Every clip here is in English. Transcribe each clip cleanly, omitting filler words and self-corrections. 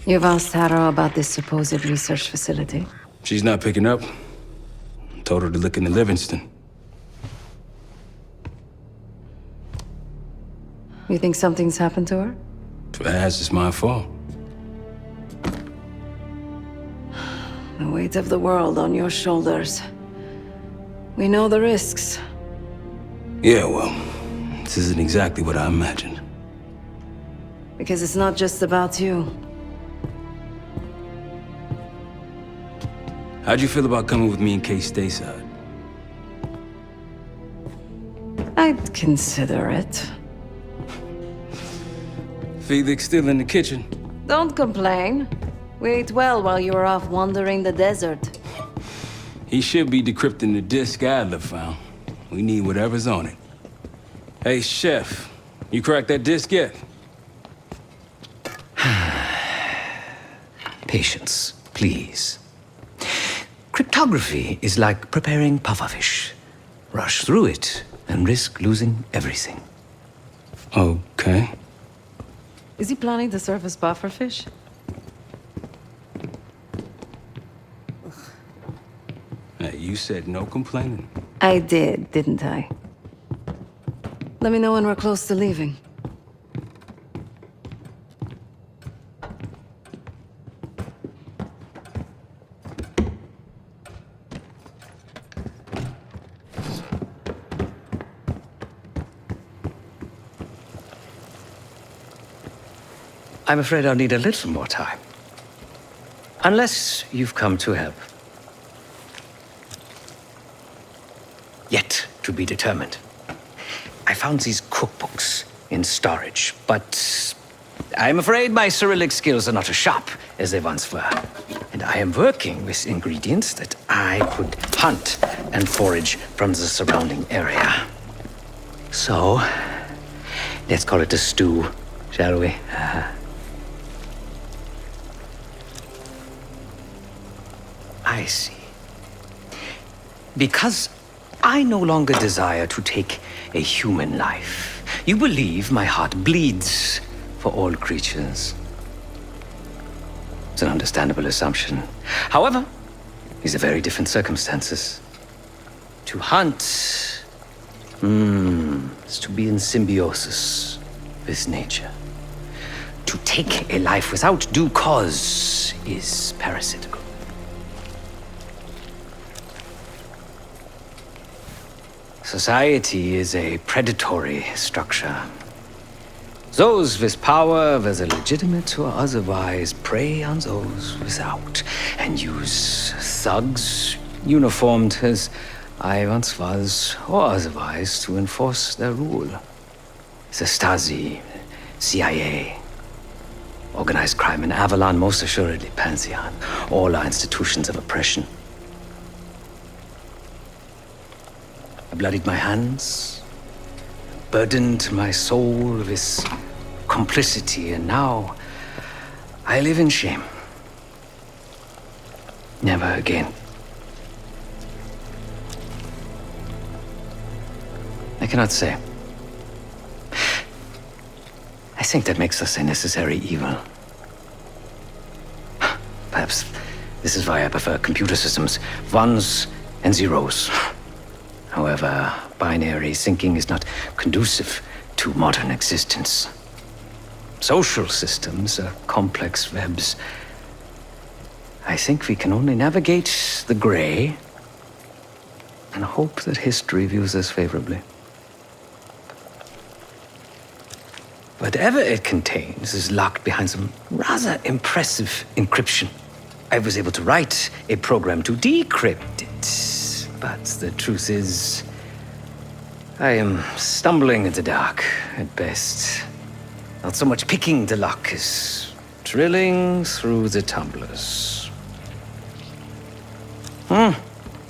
You've asked Tara about this supposed research facility? She's not picking up. Told her to look into Livingston. You think something's happened to her? If it has, it's my fault. The weight of the world on your shoulders. We know the risks. Yeah, well, this isn't exactly what I imagined. Because it's not just about you. How'd you feel about coming with me in case stateside? I'd consider it. Felix still in the kitchen. Don't complain. We ate well while you were off wandering the desert. He should be decrypting the disk Adler found. We need whatever's on it. Hey, Chef, you cracked that disk yet? Patience, please. Cryptography is like preparing pufferfish. Rush through it and risk losing everything. Okay. Is he planning to serve us pufferfish? Hey, you said no complaining. I did, didn't I? Let me know when we're close to leaving. I'm afraid I'll need a little more time. Unless you've come to help. Yet to be determined. I found these cookbooks in storage, but I'm afraid my Cyrillic skills are not as sharp as they once were. And I am working with ingredients that I could hunt and forage from the surrounding area. So, let's call it a stew, shall we? I see. Because I no longer desire to take a human life, you believe my heart bleeds for all creatures. It's an understandable assumption. However, these are very different circumstances. To hunt is to be in symbiosis with nature. To take a life without due cause is parasitical. Society is a predatory structure. Those with power, whether legitimate or otherwise, prey on those without, and use thugs, uniformed as I once was, or otherwise, to enforce their rule. The Stasi, CIA, organized crime, and Avalon, most assuredly Pantheon, all are institutions of oppression. I bloodied my hands, burdened my soul with complicity, and now I live in shame. Never again. I cannot say. I think that makes us a necessary evil. Perhaps this is why I prefer computer systems, ones and zeros. However, binary thinking is not conducive to modern existence. Social systems are complex webs. I think we can only navigate the gray and hope that history views us favorably. Whatever it contains is locked behind some rather impressive encryption. I was able to write a program to decrypt it. But the truth is, I am stumbling in the dark at best. Not so much picking the lock as drilling through the tumblers.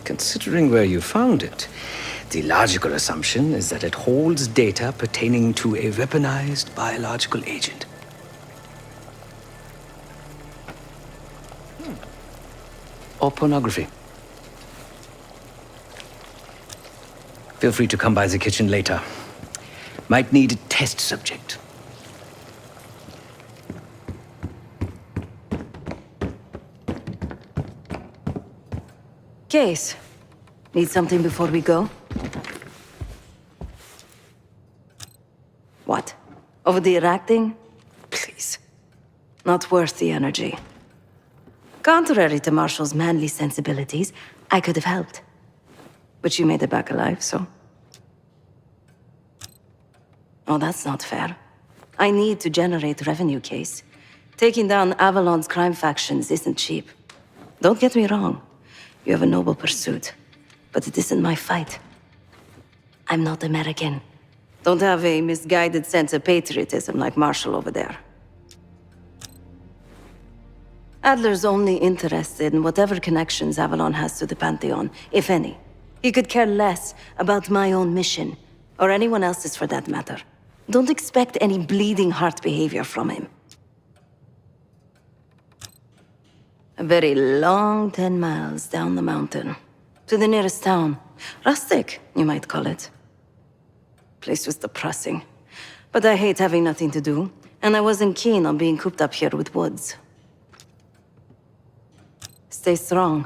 Considering where you found it, the logical assumption is that it holds data pertaining to a weaponized biological agent. Or pornography. Feel free to come by the kitchen later. Might need a test subject. case. Need something before we go? What? Over the acting? Please. Not worth the energy. Contrary to Marshall's manly sensibilities, I could have helped. But you made it back alive, so... Oh, that's not fair. I need to generate revenue, Case. Taking down Avalon's crime factions isn't cheap. Don't get me wrong. You have a noble pursuit. But it isn't my fight. I'm not American. Don't have a misguided sense of patriotism like Marshall over there. Adler's only interested in whatever connections Avalon has to the Pantheon, if any. He could care less about my own mission, or anyone else's for that matter. Don't expect any bleeding heart behavior from him. A very long 10 miles down the mountain. To the nearest town. Rustic, you might call it. Place was depressing. But I hate having nothing to do, and I wasn't keen on being cooped up here with Woods. Stay strong.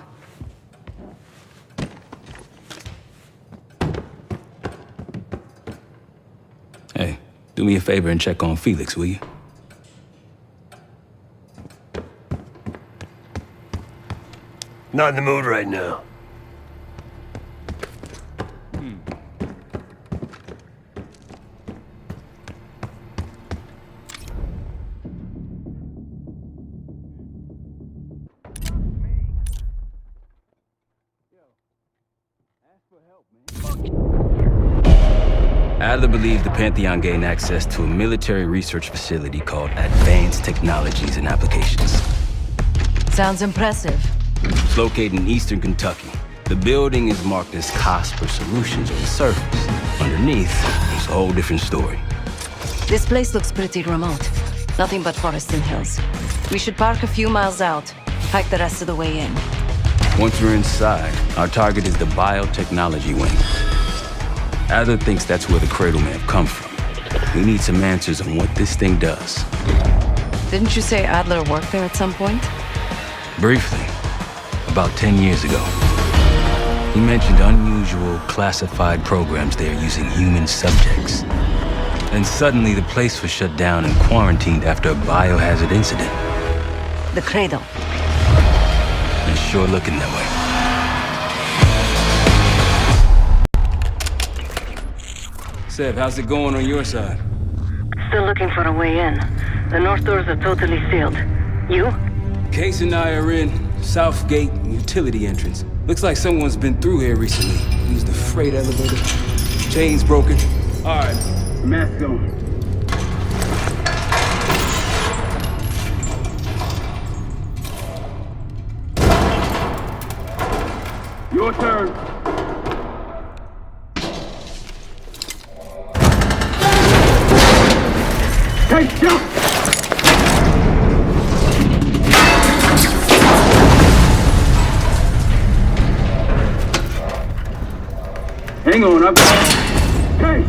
Hey, do me a favor and check on Felix, will you? Not in the mood right now. Adler believed the Pantheon gained access to a military research facility called Advanced Technologies and Applications. Sounds impressive. It's located in eastern Kentucky. The building is marked as Cosper Solutions on the surface. Underneath, it's a whole different story. This place looks pretty remote. Nothing but forest and hills. We should park a few miles out, hike the rest of the way in. Once we're inside, our target is the biotechnology wing. Adler thinks that's where the Cradle may have come from. We need some answers on what this thing does. Didn't you say Adler worked there at some point? Briefly, about 10 years ago. He mentioned unusual, classified programs there using human subjects. And suddenly the place was shut down and quarantined after a biohazard incident. The Cradle. It's sure looking that way. Seb, how's it going on your side? Still looking for a way in. The north doors are totally sealed. You? Case and I are in Southgate utility entrance. Looks like someone's been through here recently. Used the freight elevator. Chains broken. All right, mask on. Your turn. Take jump! Hang on, I'm... Hey!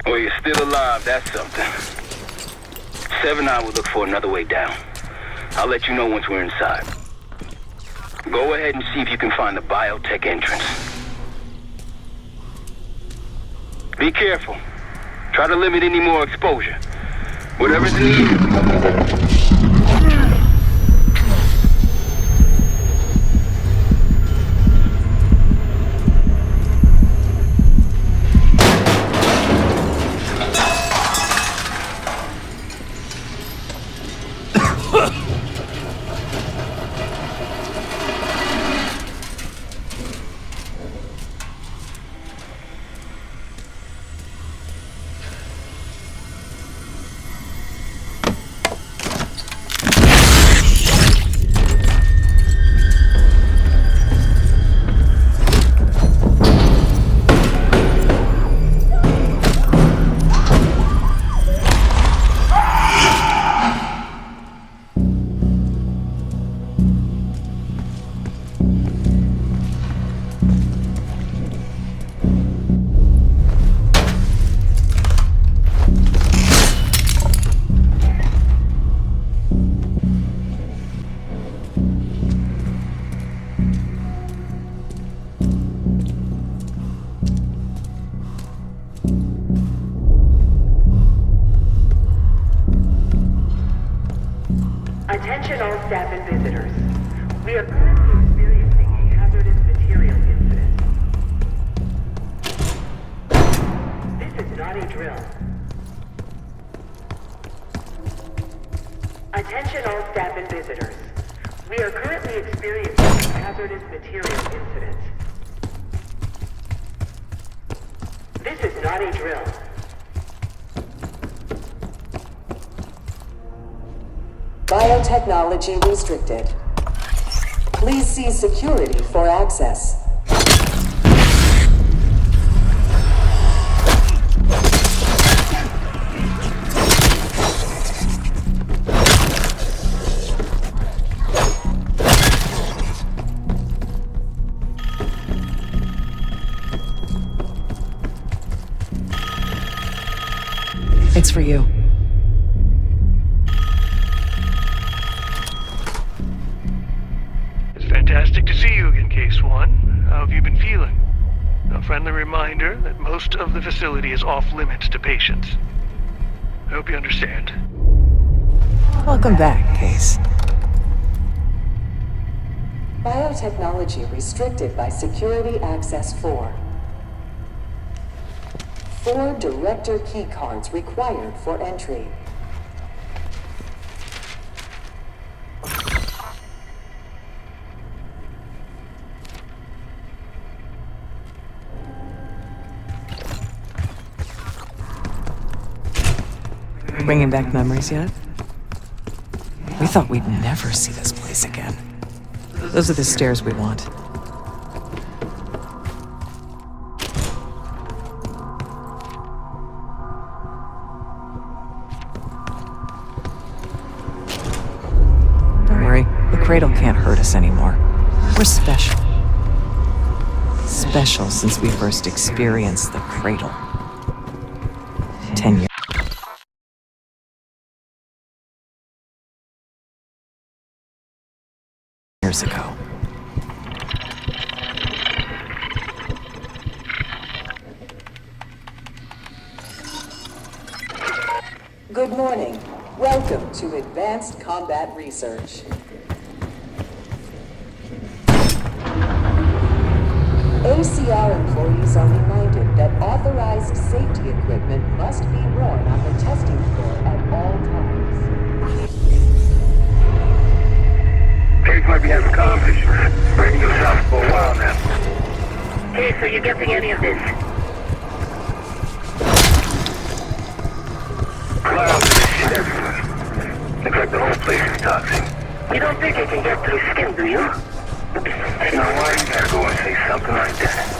Well, you're still alive, that's something. Sev and I will look for another way down. I'll let you know once we're inside. Go ahead and see if you can find the biotech entrance. Be careful. Try to limit any more exposure. Whatever's needed. staff and visitors. We are currently experiencing a hazardous material incident. This is not a drill. Attention all staff and visitors. We are currently experiencing a hazardous material incident. This is not a drill. Biotechnology restricted. Please see security for access. It's for you. It's fantastic to see you again, Case 1. How have you been feeling? A friendly reminder that most of the facility is off limits to patients. I hope you understand. Welcome back, Case. Biotechnology restricted by Security Access 4. 4 director key cards required for entry. Bringing back memories yet? We thought we'd never see this place again. Those are the stairs we want. Don't worry, the cradle can't hurt us anymore. We're special. Special since we first experienced the cradle. 10 years ago. Good morning. Welcome to Advanced Combat Research. ACR employees are reminded that authorized safety equipment must be worn on the testing floor at all times. Case might be having coffee. Bring yourself for a while now. Case, are you getting any of this? Clouds and shit everywhere. Looks like the whole place is toxic. You don't think it can get through skin, do you? Now why you gotta go and say something like that?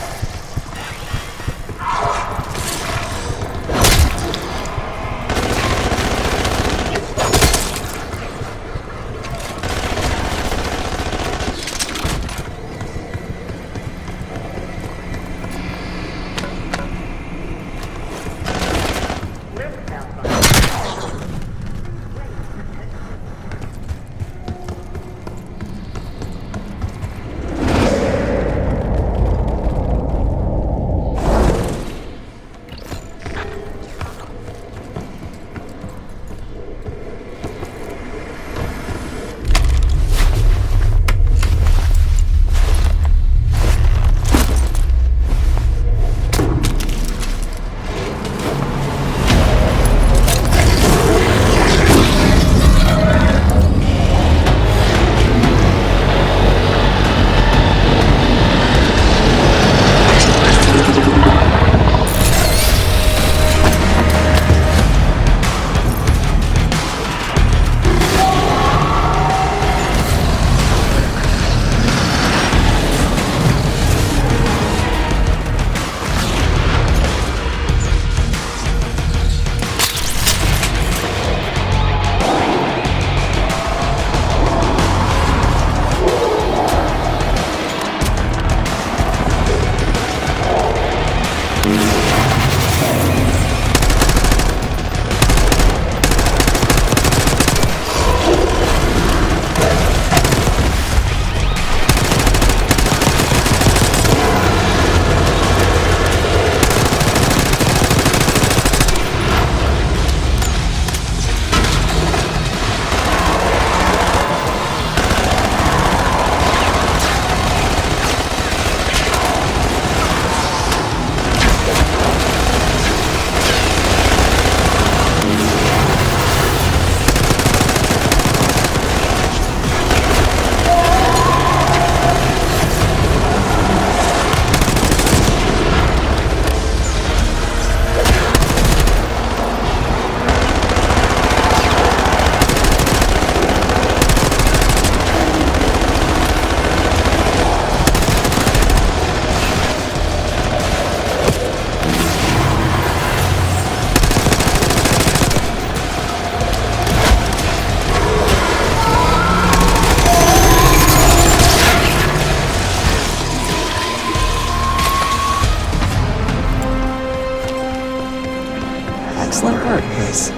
start, Chris.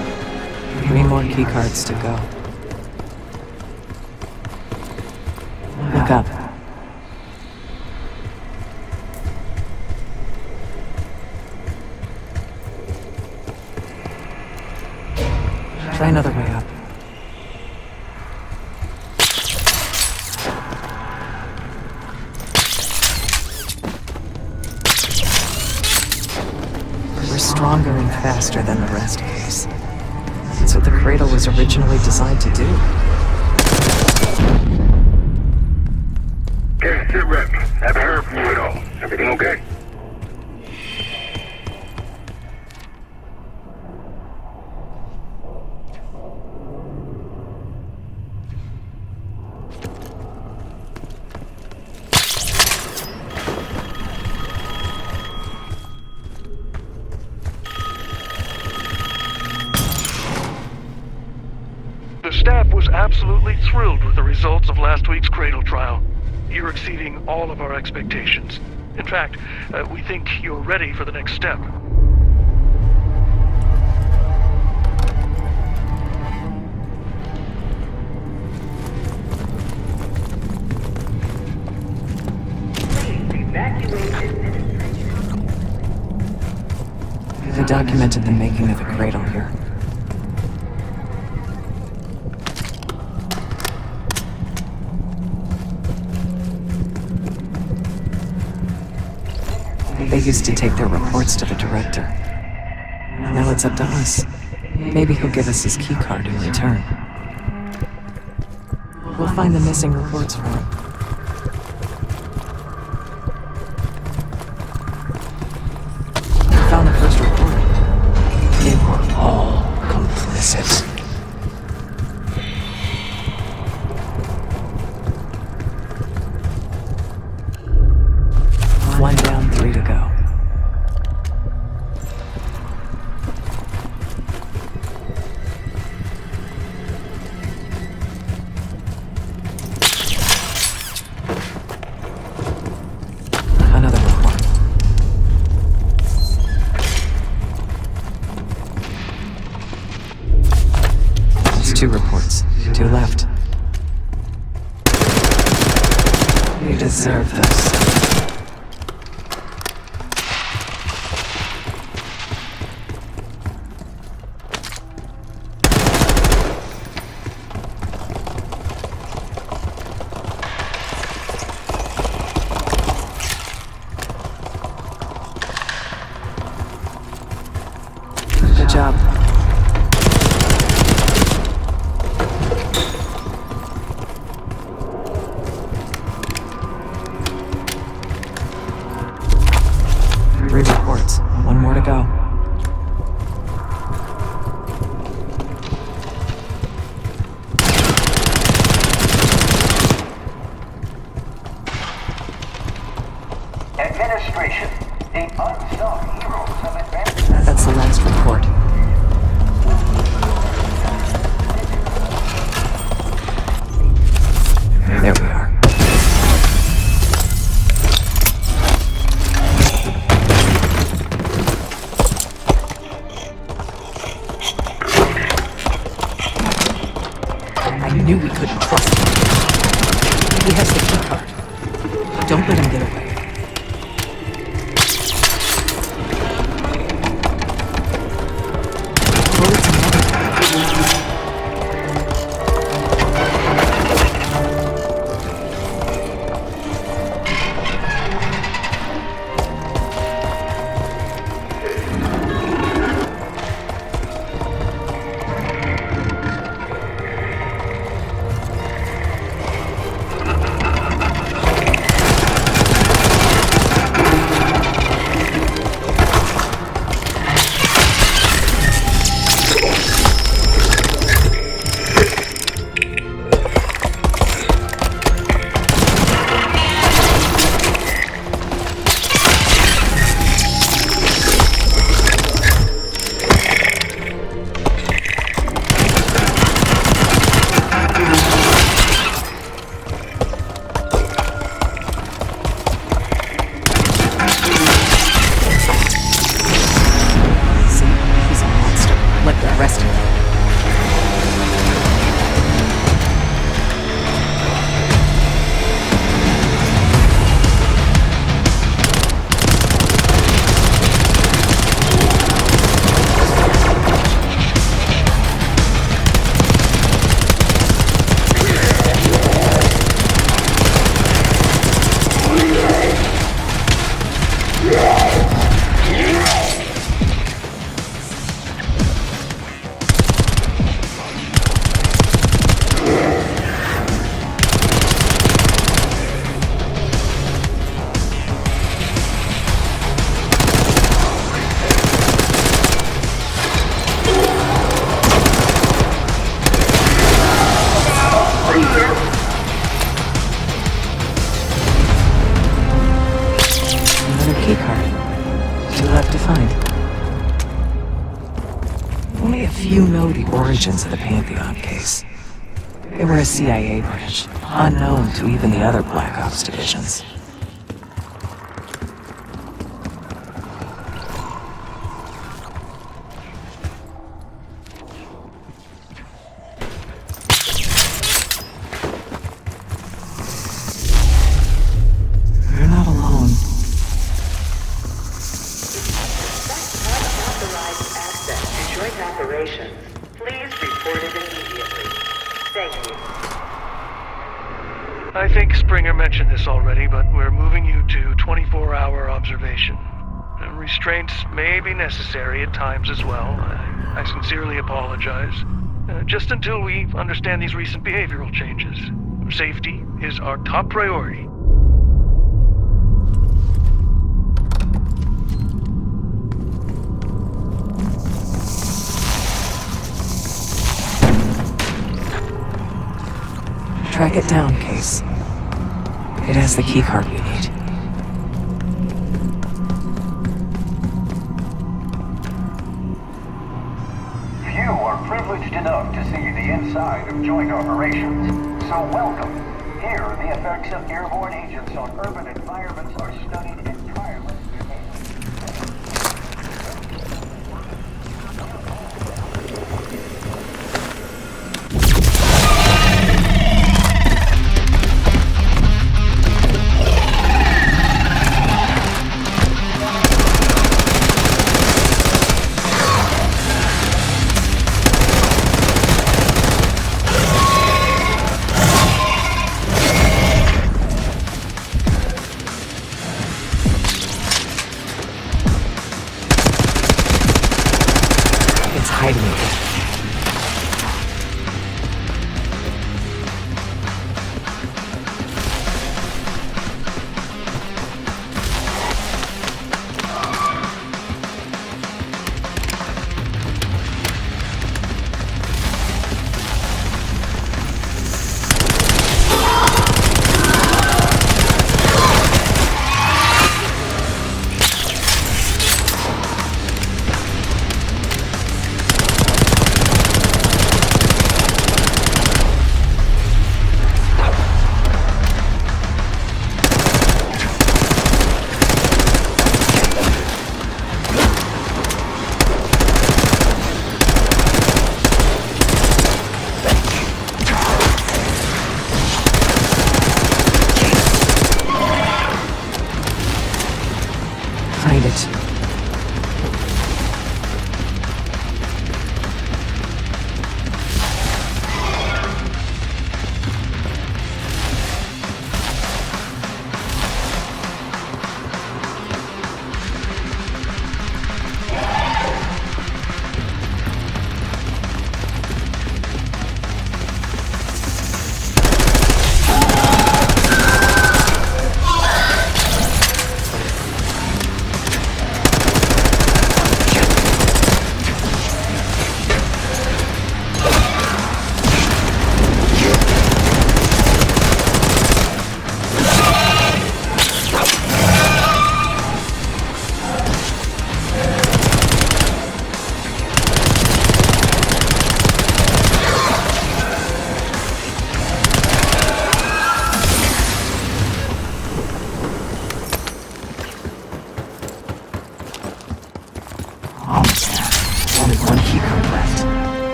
3 more keycards to go. Look up. Try another way up. We're stronger and faster than the rest, Case. That's what the cradle was originally designed to do. Okay, sit rep. Haven't heard from you at all. Everything okay? The staff was absolutely thrilled with the results of last week's cradle trial. You're exceeding all of our expectations. In fact, we think you're ready for the next step. They documented the making of the cradle here. They used to take their reports to the director. Now it's up to us. Maybe he'll give us his keycard in return. We'll find the missing reports for him. Found the first report. They were all complicit. One down, 3 to go. Another report. There's 2 reports. 2 left. You deserve this. Good job. Three reports. 1 more to go. Administration, the unsung heroes of advancement. That's the last report. There we are. I knew we couldn't trust him. He has the keycard. Don't let him get away. Arrest him. Of the Pantheon case. They were a CIA branch, unknown to even the other Black Ops divisions. You're not alone. Unauthorized access to joint operations. Please report it immediately. Thank you. I think Springer mentioned this already, but we're moving you to 24-hour observation. Restraints may be necessary at times as well. I sincerely apologize. Just until we understand these recent behavioral changes. Safety is our top priority. Track it down, Case. It has the keycard we need. Few are privileged enough to see the inside of joint operations, so welcome. Here, the effects of airborne agents on urban environments are studied in tireless hiding it. Find it.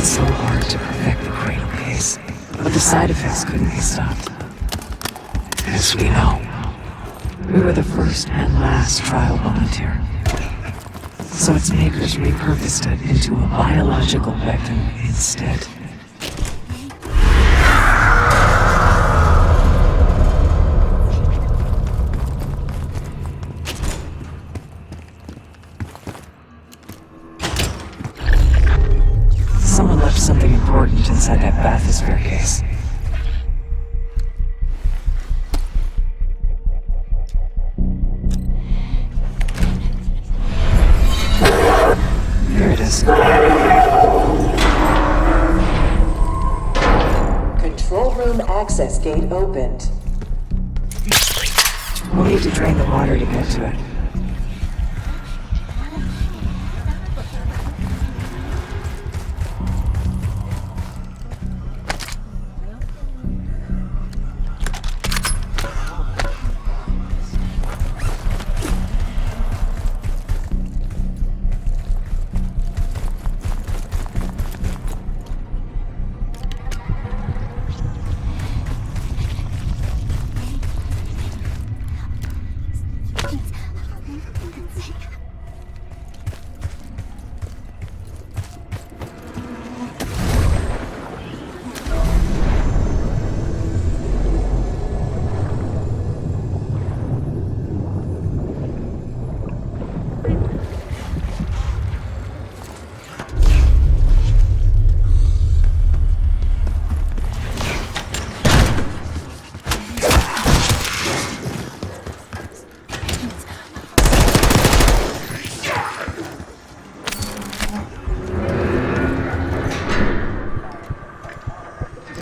so hard to perfect the cradle case, but the side effects couldn't be stopped. As we know, we were the first and last trial volunteer. So its makers repurposed it into a biological weapon instead. Someone left something important inside that bathysphere case. Here it is. Control room access gate opened. We'll need to drain the water to get to it.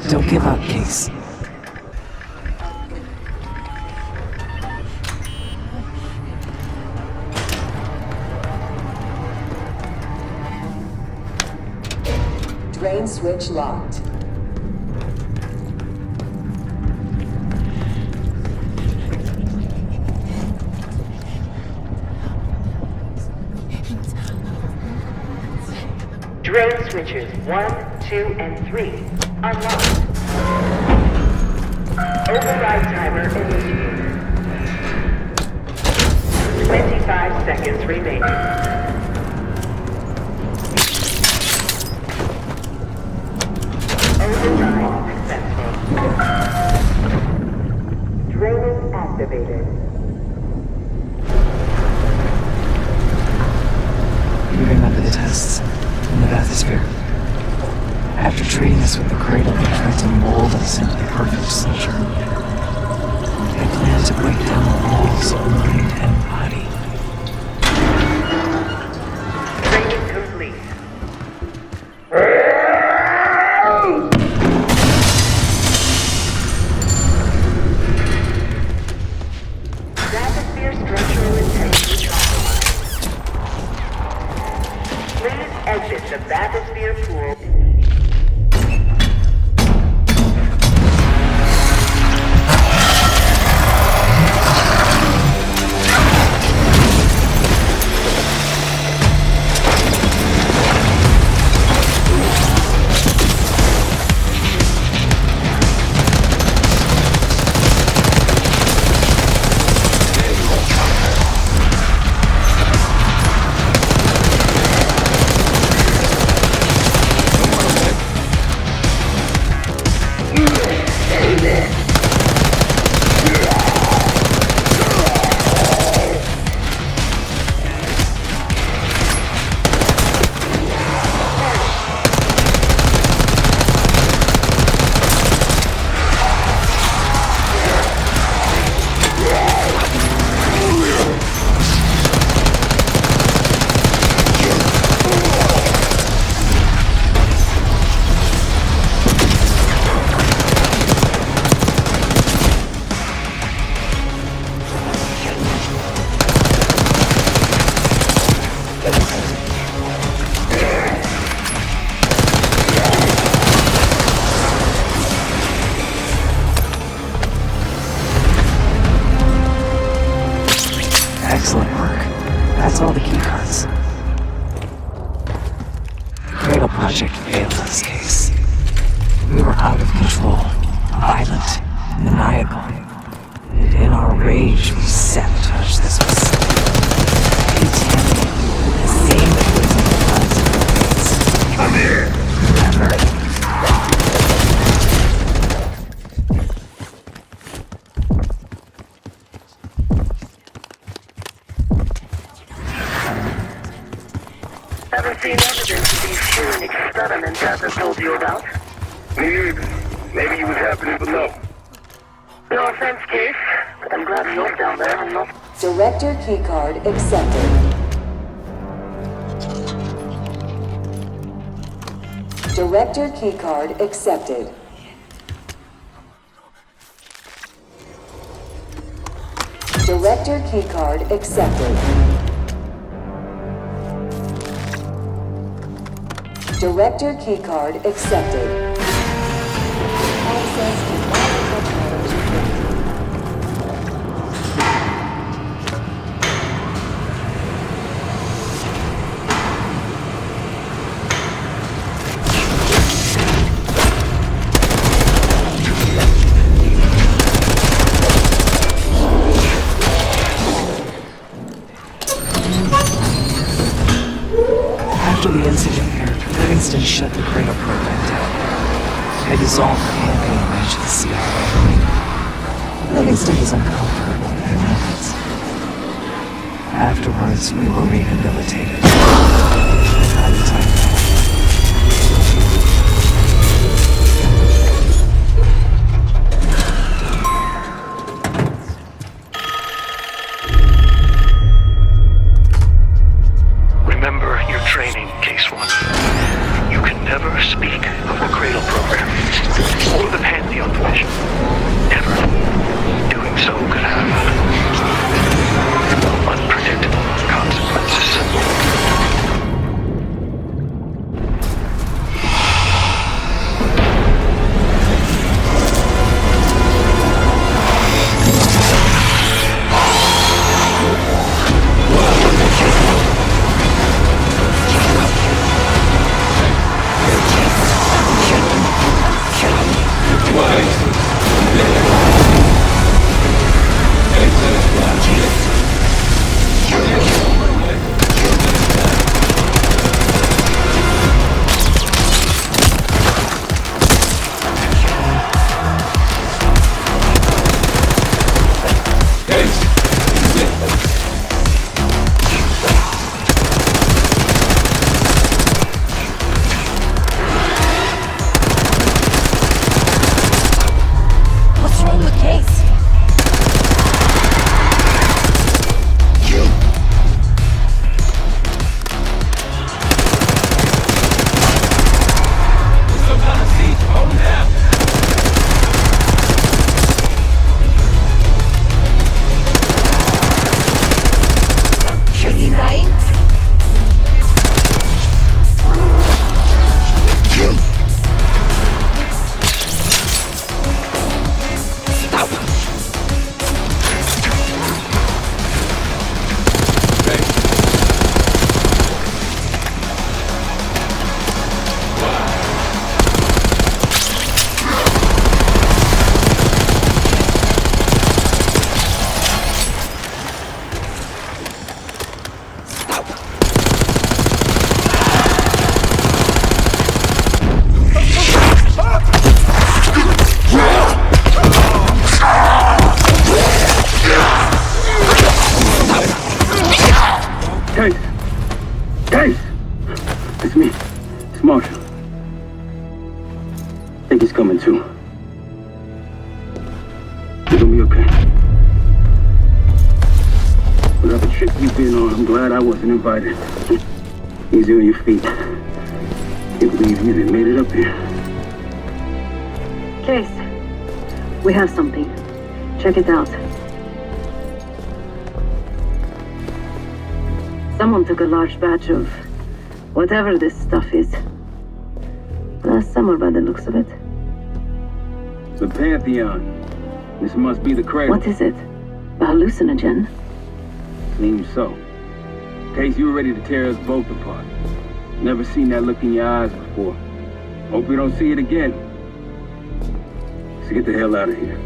Don't give up, Case. Drain switch locked. Drain switches 1, 2, and 3 unlocked. Override timer initiated. 25 seconds remaining. Override successful. Draining activated. You remember the tests in the bathysphere? After treating us with the cradle, they tried to mold us into the perfect soldier. They planned to break down the walls of mind and body. Training complete. Bathysphere structural integrity compromised. Please exit the bathysphere pool. Excellent work. That's all the key cards. Cradle project failed in this case. We were out of control, violent, maniacal. And in our rage, we sabotaged this facility. Contaminated with the same poison that runs in our veins. Come here! Remember? Ever seen evidence of these human experiments Arthur told you about? Me either. Maybe he was happening below. No offense, Case, but I'm glad you're down there and not... Director keycard accepted. Director keycard accepted. Director keycard accepted. Director keycard accepted. Access to all technology granted. After the incident here, Livingston shut the Cradle program down. I dissolved the campaign and reached the CIA. Livingston was uncomfortable in their methods. Afterwards, we were rehabilitated. By the time Remember your training, Case 1. You can never speak of the Cradle program or the Pantheon division. Never. Doing so could have unpredictable consequences. What's wrong with Case? Is he dying? Case! It's me. It's Marshall. I think he's coming too. You're gonna be okay. Whatever trip you've been on, I'm glad I wasn't invited. Easy on your feet. Can't believe you even made it up here. Case, we have something. Check it out. Someone took a large batch of whatever this stuff is. Last summer by the looks of it. The Pantheon. This must be the cradle. What is it? A hallucinogen? Seems so. Case, you were ready to tear us both apart. Never seen that look in your eyes before. Hope we don't see it again. Let's get the hell out of here.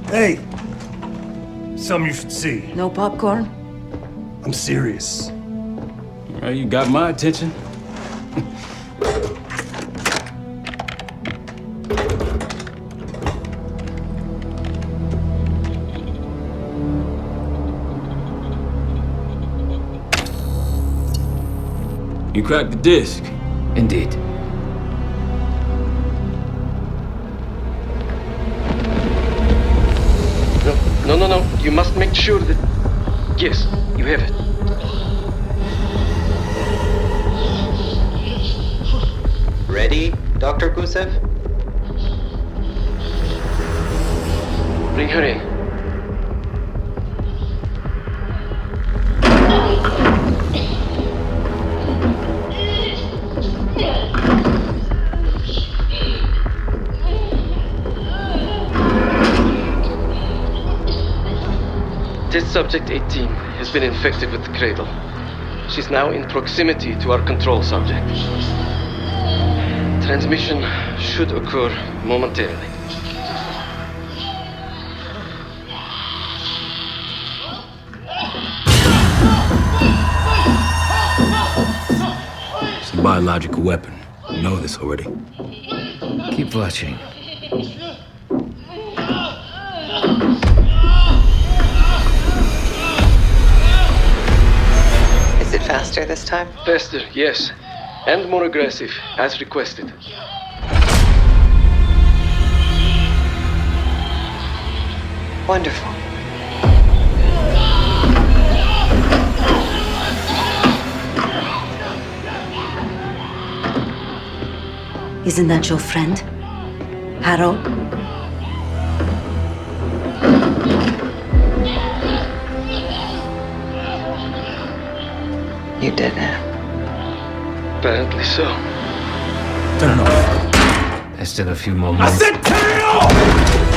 Hey! Something you should see. No popcorn? I'm serious. Well, you got my attention. You cracked the disc. Indeed. No. You must make sure that... Yes, you have it. Ready, Dr. Gusev? Bring her in. Test subject 18 has been infected with the cradle. She's now in proximity to our control subject. Transmission should occur momentarily. It's a biological weapon. You know this already. Keep watching. Is it faster this time? Faster, yes. And more aggressive, as requested. Wonderful. Isn't that your friend? Harold? You did it. Apparently so. Turn it off. There's still a few more moments. I said turn it off!